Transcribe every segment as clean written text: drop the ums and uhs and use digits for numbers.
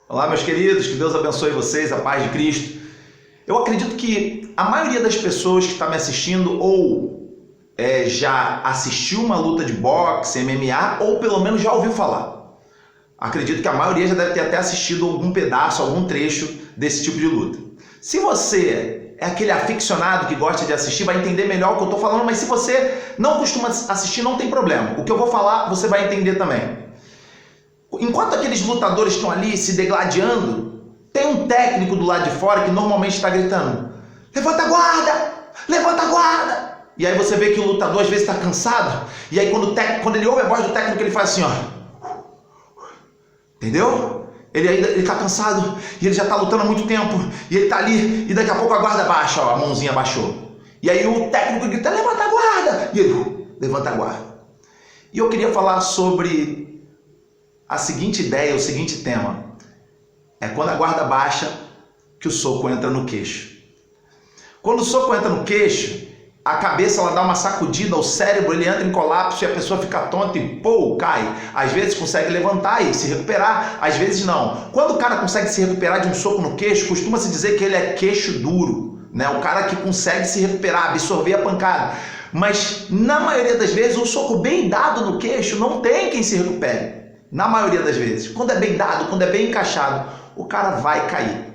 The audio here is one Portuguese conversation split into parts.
Olá, meus queridos, que Deus abençoe vocês, a paz de Cristo. Eu acredito que a maioria das pessoas que está me assistindo já assistiu uma luta de boxe, MMA, ou pelo menos já ouviu falar. Acredito que a maioria já deve ter até assistido algum pedaço, algum trecho desse tipo de luta. Se você é aquele aficionado que gosta de assistir, vai entender melhor o que eu estou falando, mas se você não costuma assistir, não tem problema. O que eu vou falar, você vai entender também. Enquanto aqueles lutadores estão ali se degladiando, tem um técnico do lado de fora que normalmente está gritando: levanta a guarda! Levanta a guarda! E aí você vê que o lutador às vezes está cansado, e aí quando ele ouve a voz do técnico, ele faz assim, ó. Entendeu? Ele está cansado, e ele já está lutando há muito tempo, e ele está ali, e daqui a pouco a guarda baixa, ó, a mãozinha baixou. E aí o técnico grita: levanta a guarda! E ele levanta a guarda. E eu queria falar sobre a seguinte ideia, o seguinte tema: é quando a guarda baixa que o soco entra no queixo. Quando o soco entra no queixo, a cabeça ela dá uma sacudida, o cérebro ele entra em colapso e a pessoa fica tonta e cai. Às vezes consegue levantar e se recuperar, às vezes não. Quando o cara consegue se recuperar de um soco no queixo, costuma-se dizer que ele é queixo duro, né? O cara que consegue se recuperar, absorver a pancada. Mas na maioria das vezes, um soco bem dado no queixo não tem quem se recupere. Na maioria das vezes, quando é bem dado, quando é bem encaixado, o cara vai cair.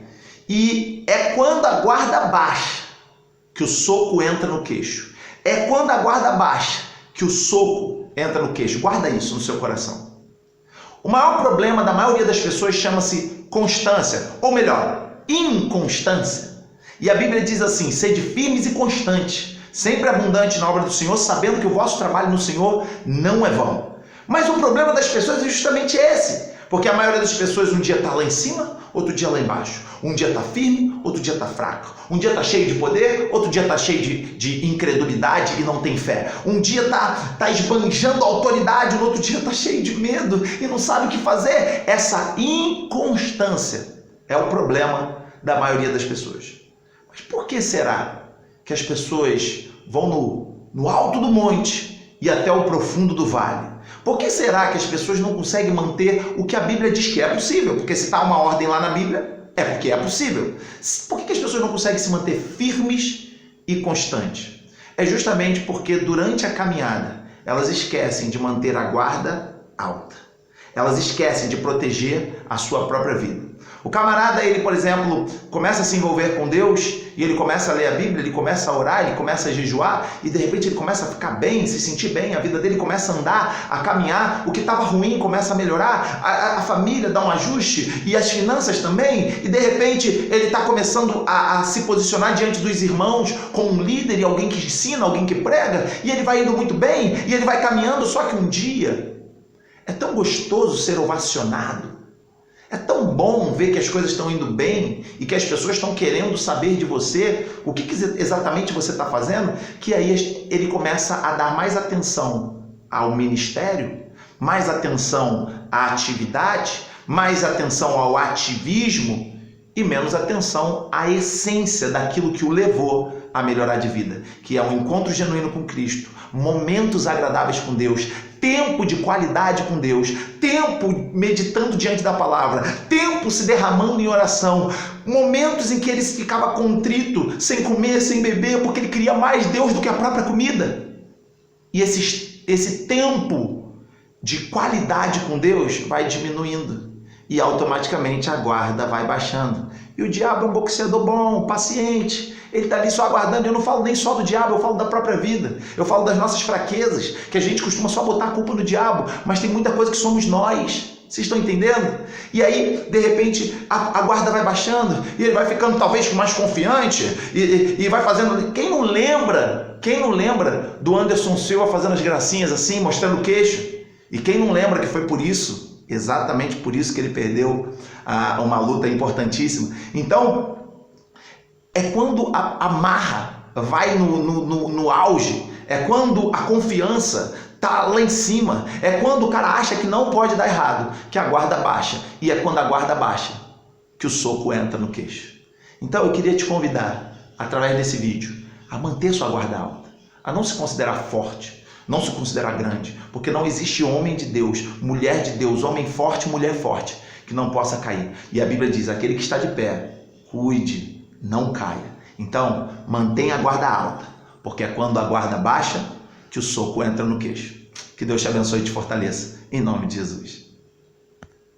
E é quando a guarda baixa que o soco entra no queixo. É quando a guarda baixa que o soco entra no queixo. Guarda isso no seu coração. O maior problema da maioria das pessoas chama-se constância, ou melhor, inconstância. E a Bíblia diz assim: sede firmes e constantes, sempre abundante na obra do Senhor, sabendo que o vosso trabalho no Senhor não é vão. Mas o problema das pessoas é justamente esse, porque a maioria das pessoas um dia está lá em cima, outro dia lá embaixo. Um dia está firme, outro dia está fraco. Um dia está cheio de poder, outro dia está cheio de incredulidade e não tem fé. Um dia está esbanjando a autoridade, no outro dia está cheio de medo e não sabe o que fazer. Essa inconstância é o problema da maioria das pessoas. Mas por que será que as pessoas vão no alto do monte e até o profundo do vale? Por que será que as pessoas não conseguem manter o que a Bíblia diz que é possível? Porque se está uma ordem lá na Bíblia, é porque é possível. Por que as pessoas não conseguem se manter firmes e constantes? É justamente porque durante a caminhada elas esquecem de manter a guarda alta. Elas esquecem de proteger a sua própria vida. O camarada, ele, por exemplo, começa a se envolver com Deus e ele começa a ler a Bíblia, ele começa a orar, ele começa a jejuar e de repente ele começa a ficar bem, se sentir bem, a vida dele começa a andar, a caminhar, o que estava ruim começa a melhorar, a família dá um ajuste e as finanças também, e de repente ele está começando a se posicionar diante dos irmãos como um líder e alguém que ensina, alguém que prega, e ele vai indo muito bem e ele vai caminhando, só que um dia é tão gostoso ser ovacionado. É tão bom ver que as coisas estão indo bem e que as pessoas estão querendo saber de você o que exatamente você está fazendo, que aí ele começa a dar mais atenção ao ministério, mais atenção à atividade, mais atenção ao ativismo e menos atenção à essência daquilo que o levou a melhorar de vida, que é um encontro genuíno com Cristo, momentos agradáveis com Deus, tempo de qualidade com Deus, tempo meditando diante da palavra, tempo se derramando em oração, momentos em que ele ficava contrito, sem comer, sem beber, porque ele queria mais Deus do que a própria comida. E esse tempo de qualidade com Deus vai diminuindo e automaticamente a guarda vai baixando. E o diabo é um boxeador bom, paciente. Ele está ali só aguardando. Eu não falo nem só do diabo, eu falo da própria vida. Eu falo das nossas fraquezas, que a gente costuma só botar a culpa no diabo, mas tem muita coisa que somos nós. Vocês estão entendendo? E aí, de repente, a guarda vai baixando e ele vai ficando talvez mais confiante e vai fazendo... Quem não lembra do Anderson Silva fazendo as gracinhas assim, mostrando o queixo? E quem não lembra que foi por isso, exatamente por isso que ele perdeu uma luta importantíssima? Então, é quando a marra vai no auge, é quando a confiança está lá em cima, é quando o cara acha que não pode dar errado, que a guarda baixa. E é quando a guarda baixa que o soco entra no queixo. Então eu queria te convidar, através desse vídeo, a manter sua guarda alta, a não se considerar forte, não se considerar grande, porque não existe homem de Deus, mulher de Deus, homem forte, mulher forte, que não possa cair. E a Bíblia diz, aquele que está de pé, cuide, não caia. Então, mantenha a guarda alta, porque é quando a guarda baixa que o soco entra no queixo. Que Deus te abençoe e te fortaleça, em nome de Jesus.